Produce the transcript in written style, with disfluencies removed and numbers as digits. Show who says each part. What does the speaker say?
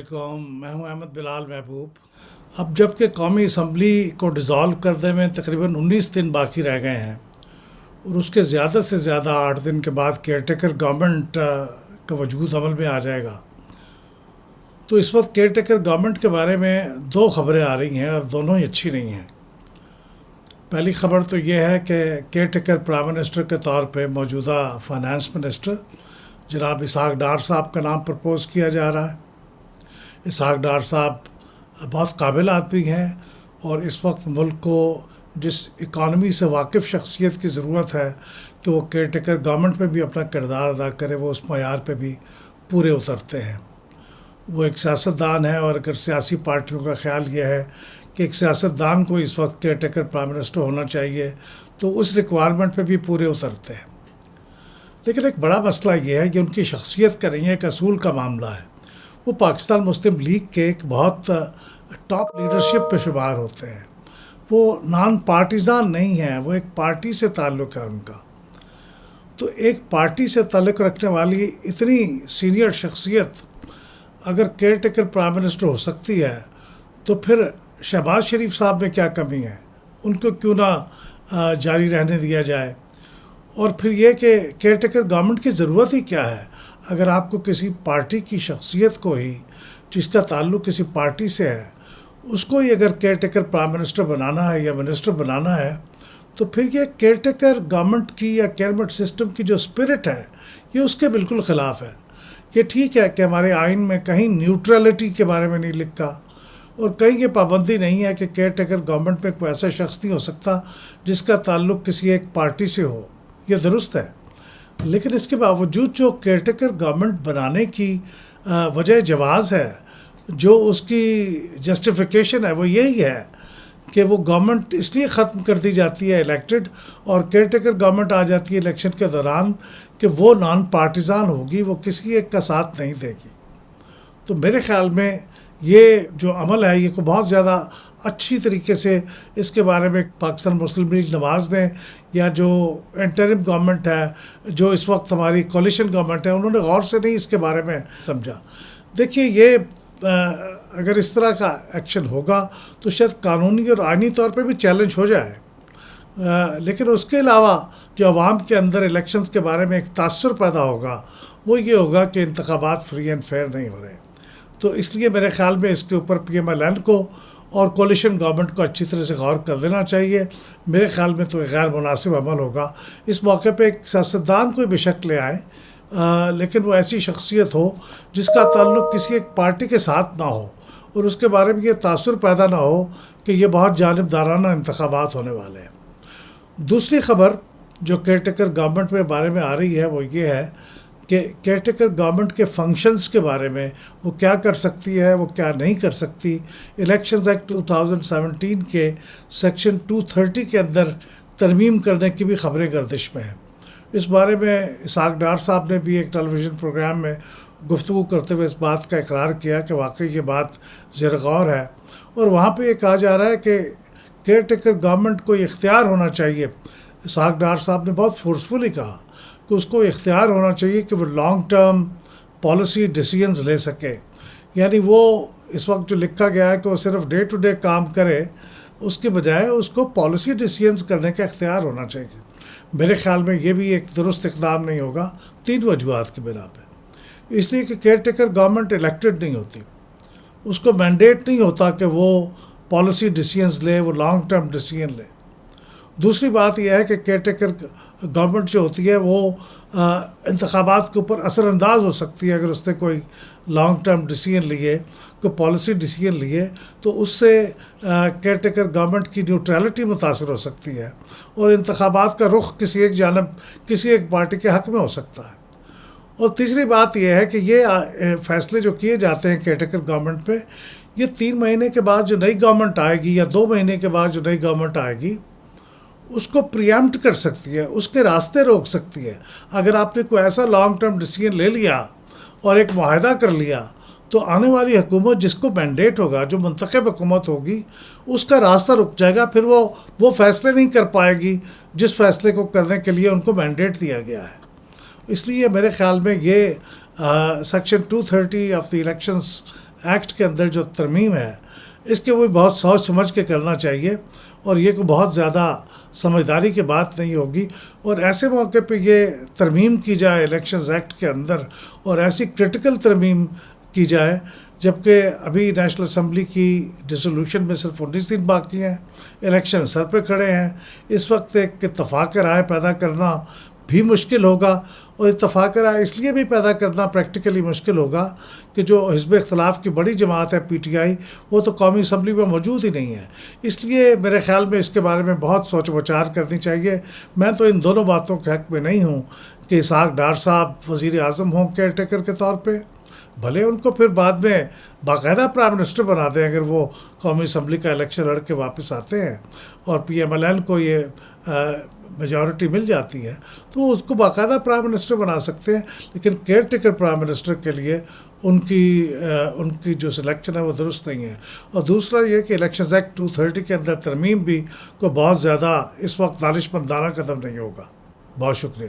Speaker 1: वालेकुम, मैं हूं अहमद बिलाल महबूब। अब जबकि कौमी असम्बली को डिज़ोल्व करने में तकरीबन 19 दिन बाकी रह गए हैं और उसके ज़्यादा से ज़्यादा 8 दिन के बाद केयर टेकर गवर्नमेंट का वजूद अमल में आ जाएगा, तो इस वक्त केयर टेकर गवर्नमेंट के बारे में दो खबरें आ रही हैं और दोनों ही अच्छी नहीं हैं। पहली खबर तो ये है कि केयर टेकर प्राइम मिनिस्टर के तौर पे मौजूदा फाइनेंस मिनिस्टर जनाब इसहाक डार साहब का नाम प्रपोज़ किया जा रहा है। इसहाक डार साहब बहुत काबिल आदमी हैं और इस वक्त मुल्क को जिस इकानमी से वाकिफ़ शख्सियत की ज़रूरत है कि वो केयर टेकर गवर्नमेंट में भी अपना किरदार अदा करे, वो उस मयार पे भी पूरे उतरते हैं। वो एक सियासतदान है और अगर सियासी पार्टियों का ख्याल ये है कि एक सियासतदान को इस वक्त केयर टेकर प्राइम मिनिस्टर होना चाहिए तो उस रिक्वायरमेंट पे भी पूरे उतरते हैं। लेकिन एक बड़ा मसला ये है कि उनकी शख्सियत का नहीं है, एक असूल का मामला है। वो पाकिस्तान मुस्लिम लीग के एक बहुत टॉप लीडरशिप पे शुमार होते हैं। वो नॉन पार्टीज़ान नहीं हैं, वो एक पार्टी से ताल्लुक़ है उनका। तो एक पार्टी से ताल्लुक़ रखने वाली इतनी सीनियर शख्सियत अगर केयर टेकर प्राइम मिनिस्टर हो सकती है तो फिर शहबाज शरीफ साहब में क्या कमी है, उनको क्यों ना जारी रहने दिया जाए। और फिर ये कि केयर टेकर गवर्नमेंट की ज़रूरत ही क्या है। अगर आपको किसी पार्टी की शख्सियत को ही जिसका ताल्लुक़ किसी पार्टी से है उसको ही अगर केयर टेकर प्राइम मिनिस्टर बनाना है या मिनिस्टर बनाना है तो फिर ये केयर टेकर गवर्नमेंट की या कैबिनेट सिस्टम की जो स्पिरिट है ये उसके बिल्कुल ख़िलाफ़ है। ये ठीक है कि हमारे आइन में कहीं न्यूट्रलिटी के बारे में नहीं लिखा और कहीं ये पाबंदी नहीं है कि केयर टेकर गवर्नमेंट में कोई ऐसा शख्स नहीं हो सकता जिसका ताल्लुक़ किसी एक पार्टी से हो, ये दुरुस्त है। लेकिन इसके बावजूद जो केयर टेकर गवर्नमेंट बनाने की वजह जवाज़ है, जो उसकी जस्टिफिकेशन है वो यही है कि वो गवर्नमेंट इसलिए ख़त्म कर दी जाती है इलेक्टेड और केयर टेकर गवर्नमेंट आ जाती है इलेक्शन के दौरान कि वो नॉन पार्टीज़ान होगी, वो किसी एक का साथ नहीं देगी। तो मेरे ख़्याल में ये जो अमल है ये को बहुत ज़्यादा अच्छी तरीके से इसके बारे में पाकिस्तान मुस्लिम लीग नवाज़ ने या जो इंटरिम गवर्नमेंट है, जो इस वक्त हमारी कोलिशन गवर्नमेंट है, उन्होंने गौर से नहीं इसके बारे में समझा। देखिए ये अगर इस तरह का एक्शन होगा तो शायद कानूनी और आइनी तौर पे भी चैलेंज हो जाए, लेकिन उसके अलावा जो अवाम के अंदर इलेक्शंस के बारे में एक तासुर पैदा होगा वो ये होगा कि इंतखाबात फ्री एंड फेयर नहीं हो रहे। तो इसलिए मेरे ख़्याल में इसके ऊपर PMLN को और कोलिशन गवर्नमेंट को अच्छी तरह से गौर कर देना चाहिए। मेरे ख़्याल में तो गैर मुनासिब अमल होगा। इस मौके पे एक सियासतदान कोई बेशक ले आए, लेकिन वो ऐसी शख्सियत हो जिसका ताल्लुक़ किसी एक पार्टी के साथ ना हो और उसके बारे में ये तासुर पैदा ना हो कि ये बहुत जानिबदाराना इंतखाबात होने वाले हैं। दूसरी ख़बर जो केयर टेकर गवर्नमेंट के बारे में आ रही है वो ये है कि केयर टेकर गवर्नमेंट के फंक्शंस के बारे में वो क्या कर सकती है, वो क्या नहीं कर सकती। इलेक्शंस एक्ट 2017 के सेक्शन 230 के अंदर तरमीम करने की भी खबरें गर्दिश में हैं। इस बारे में इसहाक डार साहब ने भी एक टेलीविज़न प्रोग्राम में गुफ्तगू करते हुए इस बात का इकरार किया कि वाकई ये बात ज़ेर गौर है और वहाँ पे ये कहा जा रहा है कि केयर टेकर गवर्नमेंट को इख्तियार होना चाहिए। इसहाक डार साहब ने बहुत फोर्सफुली कहा कि उसको इख्तियार होना चाहिए कि वो लॉन्ग टर्म पॉलिसी डिसीजंस ले सके। यानी वो इस वक्त जो लिखा गया है कि वो सिर्फ डे टू डे काम करे, उसके बजाय उसको पॉलिसी डिसीजंस करने का इख्तियार होना चाहिए। मेरे ख़्याल में ये भी एक दुरुस्त इक़दाम नहीं होगा 3 वजूहात की बिना पे। इसलिए कि केयर टेकर गवर्नमेंट इलेक्टेड नहीं होती, उसको मैंडेट नहीं होता कि वो पॉलिसी डिसीजंस ले, वो लॉन्ग टर्म डिसीजन ले। दूसरी बात यह है कि केयर टेकर गवर्नमेंट जो होती है वो इंतखाबात के ऊपर असरअंदाज हो सकती है। अगर उसने कोई लॉन्ग टर्म डिसीजन लिए, कोई पॉलिसी डिसीजन लिए, तो उससे केयर टेकर गवर्नमेंट की न्यूट्रलिटी मुतासर हो सकती है और इंतखाबात का रुख किसी एक जानब किसी एक पार्टी के हक़ में हो सकता है। और तीसरी बात यह है कि ये फ़ैसले जो किए जाते हैं केयर टेकर गवर्नमेंट पे, ये 3 महीने के बाद जो नई गवर्नमेंट आएगी या 2 महीने के बाद जो नई गवर्नमेंट आएगी उसको प्रीएम्प्ट कर सकती है, उसके रास्ते रोक सकती है। अगर आपने कोई ऐसा लॉन्ग टर्म डिसीजन ले लिया और एक मुआहदा कर लिया तो आने वाली हुकूमत जिसको मैंडेट होगा, जो मुंतखब हुकूमत होगी, उसका रास्ता रुक जाएगा। फिर वो फ़ैसले नहीं कर पाएगी जिस फ़ैसले को करने के लिए उनको मैंडेट दिया गया है। इसलिए मेरे ख़्याल में ये section 230 of the elections act کے اندر جو ترمیم ہے اس کے وہ بہت سوچ سمجھ کے کرنا چاہیے، اور یہ کوئی بہت زیادہ سمجھداری کی بات نہیں ہوگی. اور ایسے موقع پہ یہ ترمیم کی جائے الیکشنز ایکٹ کے اندر، اور ایسی کرٹیکل ترمیم کی جائے، جبکہ ابھی نیشنل اسمبلی کی ڈیسولوشن میں صرف 19 دن باقی ہیں، الیکشن سر پہ کھڑے ہیں. اس وقت ایک اتفاق رائے پیدا کرنا بھی مشکل ہوگا، اور اتفاق رائے اس لیے بھی پیدا کرنا پریکٹیکلی مشکل ہوگا کہ جو حزب اختلاف کی بڑی جماعت ہے PTI، وہ تو قومی اسمبلی میں موجود ہی نہیں ہے. اس لیے میرے خیال میں اس کے بارے میں بہت سوچ وچار کرنی چاہیے. میں تو ان دونوں باتوں کے حق میں نہیں ہوں کہ اسحاق ڈار صاحب وزیر اعظم ہوں کیئر ٹیکر کے طور پہ، بھلے ان کو پھر بعد میں باقاعدہ پرائم منسٹر بنا دیں اگر وہ قومی اسمبلی کا الیکشن لڑ کے واپس آتے ہیں اور PMLN کو یہ میجورٹی مل جاتی ہے تو وہ اس کو باقاعدہ پرائم منسٹر بنا سکتے ہیں. لیکن کیئر ٹیکر پرائم منسٹر کے لیے ان کی جو سلیکشن ہے وہ درست نہیں ہے. اور دوسرا یہ کہ الیکشنز ایکٹ 230 کے اندر ترمیم بھی کوئی بہت زیادہ اس وقت دانشمندانہ قدم نہیں ہوگا. بہت شکریہ.